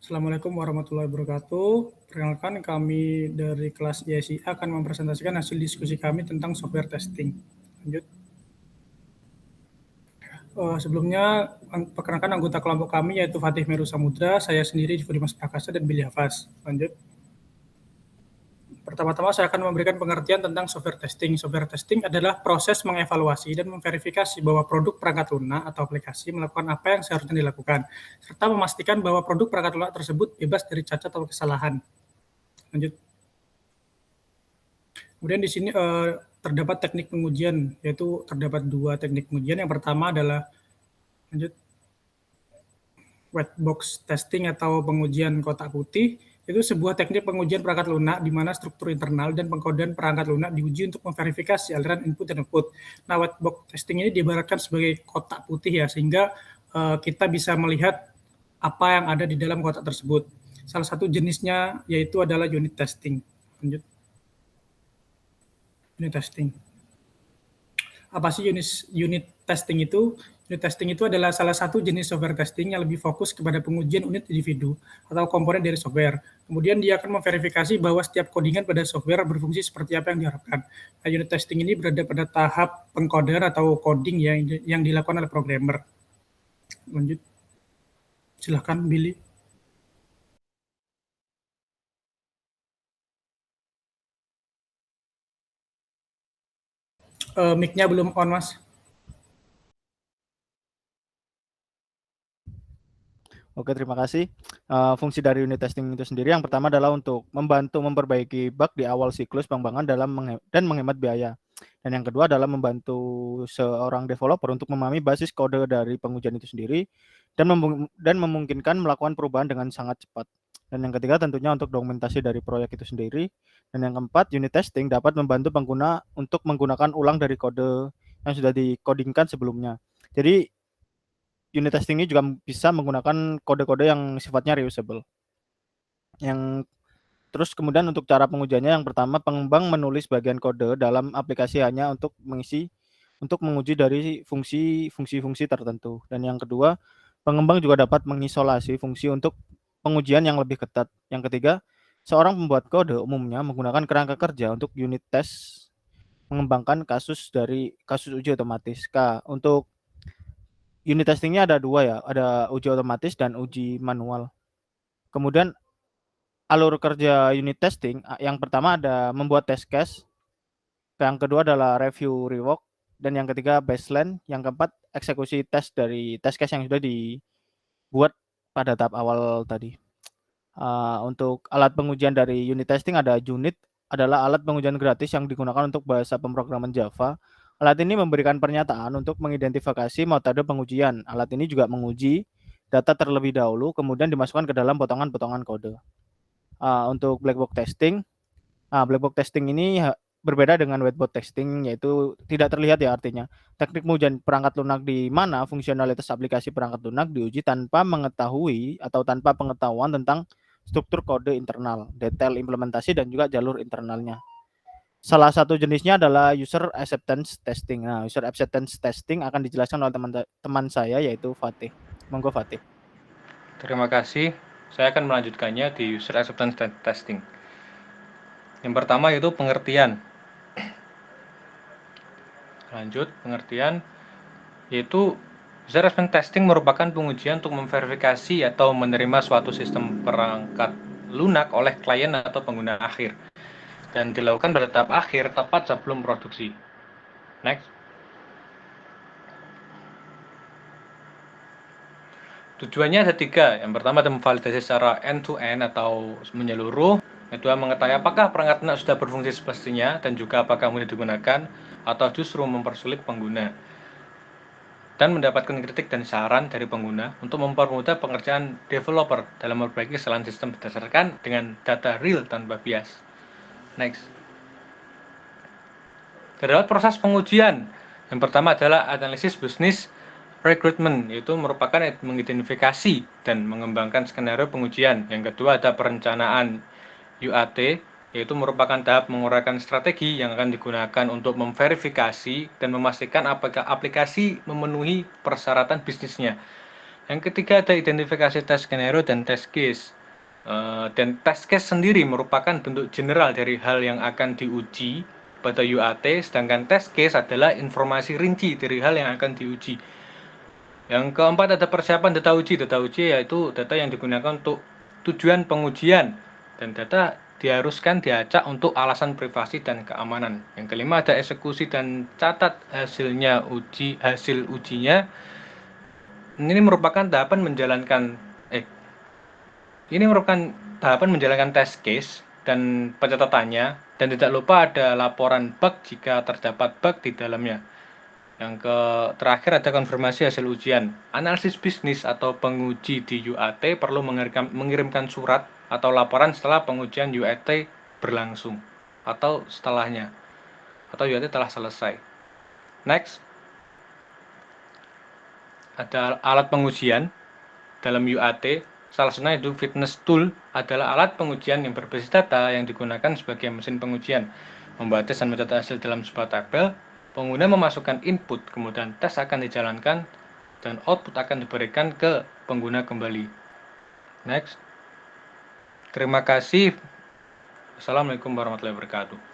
Assalamualaikum warahmatullahi wabarakatuh. Perkenalkan, kami dari kelas ISI akan mempresentasikan hasil diskusi kami tentang software testing. Lanjut. Sebelumnya, perkenalkan anggota kelompok kami yaitu Fatih Meru Samudra, saya sendiri Dimas Prakasa, dan Billy Hafaz. Lanjut. Pertama-tama saya akan memberikan pengertian tentang software testing. Software testing adalah proses mengevaluasi dan memverifikasi bahwa produk perangkat lunak atau aplikasi melakukan apa yang seharusnya dilakukan, serta memastikan bahwa produk perangkat lunak tersebut bebas dari cacat atau kesalahan. Lanjut. Kemudian di sini terdapat teknik pengujian, yaitu terdapat 2 teknik pengujian. Yang pertama adalah white box testing atau pengujian kotak putih. Itu sebuah teknik pengujian perangkat lunak di mana struktur internal dan pengkodean perangkat lunak diuji untuk memverifikasi aliran input dan output. Nah, white box testing ini diibaratkan sebagai kotak putih ya, sehingga kita bisa melihat apa yang ada di dalam kotak tersebut. Salah satu jenisnya yaitu adalah unit testing. Lanjut. Unit testing. Apa sih unit testing itu? Unit testing itu adalah salah satu jenis software testing yang lebih fokus kepada pengujian unit individu atau komponen dari software. Kemudian dia akan memverifikasi bahwa setiap codingan pada software berfungsi seperti apa yang diharapkan. Nah, unit testing ini berada pada tahap pengkodean atau coding yang dilakukan oleh programmer. Lanjut. Silahkan, Billy. Mic-nya belum on, Mas. Oke, terima kasih. Fungsi dari unit testing itu sendiri yang pertama adalah untuk membantu memperbaiki bug di awal siklus pengembangan dan menghemat biaya. Dan yang kedua adalah membantu seorang developer untuk memahami basis kode dari pengujian itu sendiri dan memungkinkan melakukan perubahan dengan sangat cepat. Dan yang ketiga tentunya untuk dokumentasi dari proyek itu sendiri. Dan yang keempat, unit testing dapat membantu pengguna untuk menggunakan ulang dari kode yang sudah dikodingkan sebelumnya. Jadi unit testing ini juga bisa menggunakan kode-kode yang sifatnya reusable. Terus kemudian untuk cara pengujiannya, yang pertama pengembang menulis bagian kode dalam aplikasi hanya untuk menguji dari fungsi-fungsi tertentu. Dan yang kedua, pengembang juga dapat mengisolasi fungsi untuk pengujian yang lebih ketat. Yang ketiga, seorang pembuat kode umumnya menggunakan kerangka kerja untuk unit test mengembangkan kasus uji otomatis. Untuk unit testingnya ada 2 ya, ada uji otomatis dan uji manual. Kemudian alur kerja unit testing, yang pertama ada membuat test case, yang kedua adalah review rework, dan yang ketiga baseline, yang keempat eksekusi tes dari test case yang sudah dibuat pada tahap awal tadi. Untuk alat pengujian dari unit testing ada Junit, adalah alat pengujian gratis yang digunakan untuk bahasa pemrograman Java. Alat ini memberikan pernyataan untuk mengidentifikasi metode pengujian. Alat ini juga menguji data terlebih dahulu, kemudian dimasukkan ke dalam potongan-potongan kode. Untuk black box testing, black box testing ini berbeda dengan white box testing, yaitu tidak terlihat ya artinya. Teknik pengujian perangkat lunak di mana fungsionalitas aplikasi perangkat lunak diuji tanpa mengetahui atau tanpa pengetahuan tentang struktur kode internal, detail implementasi, dan juga jalur internalnya. Salah satu jenisnya adalah user acceptance testing. Nah, user acceptance testing akan dijelaskan oleh teman saya yaitu Fatih. Monggo Fatih. Terima kasih. Saya akan melanjutkannya di user acceptance testing. Yang pertama yaitu pengertian. Lanjut, pengertian yaitu user acceptance testing merupakan pengujian untuk memverifikasi atau menerima suatu sistem perangkat lunak oleh klien atau pengguna akhir, dan dilakukan pada tahap akhir tepat sebelum produksi. Next. Tujuannya ada 3. Yang pertama adalah memvalidasi secara end-to-end atau menyeluruh. Yang kedua, mengetahui apakah perangkat lunak sudah berfungsi semestinya dan juga apakah mudah digunakan atau justru mempersulit pengguna. Dan mendapatkan kritik dan saran dari pengguna untuk mempermudah pengerjaan developer dalam memperbaiki kesalahan sistem berdasarkan dengan data real tanpa bias. Next. Terdapat proses pengujian. Yang pertama adalah analisis bisnis recruitment, yaitu merupakan mengidentifikasi dan mengembangkan skenario pengujian. Yang kedua ada perencanaan UAT, yaitu merupakan tahap menguraikan strategi yang akan digunakan untuk memverifikasi dan memastikan apakah aplikasi memenuhi persyaratan bisnisnya. Yang ketiga ada identifikasi test skenario dan test case. Dan test case sendiri merupakan bentuk general dari hal yang akan diuji pada UAT, sedangkan test case adalah informasi rinci dari hal yang akan diuji. Yang keempat ada persiapan data uji. Data uji yaitu data yang digunakan untuk tujuan pengujian, dan data diharuskan diacak untuk alasan privasi dan keamanan. Yang kelima ada eksekusi dan catat hasil ujinya. Ini merupakan tahapan menjalankan test case dan pencatatannya, dan tidak lupa ada laporan bug jika terdapat bug di dalamnya. Yang terakhir ada konfirmasi hasil ujian. Analisis bisnis atau penguji di UAT perlu mengirimkan surat atau laporan setelah pengujian UAT berlangsung atau setelahnya, atau UAT telah selesai. Next, ada alat pengujian dalam UAT. Salah satunya itu fitness tool adalah alat pengujian yang berbasis data yang digunakan sebagai mesin pengujian. Membaca dan mencatat hasil dalam sebuah tabel, pengguna memasukkan input, kemudian tes akan dijalankan, dan output akan diberikan ke pengguna kembali. Next. Terima kasih. Assalamualaikum warahmatullahi wabarakatuh.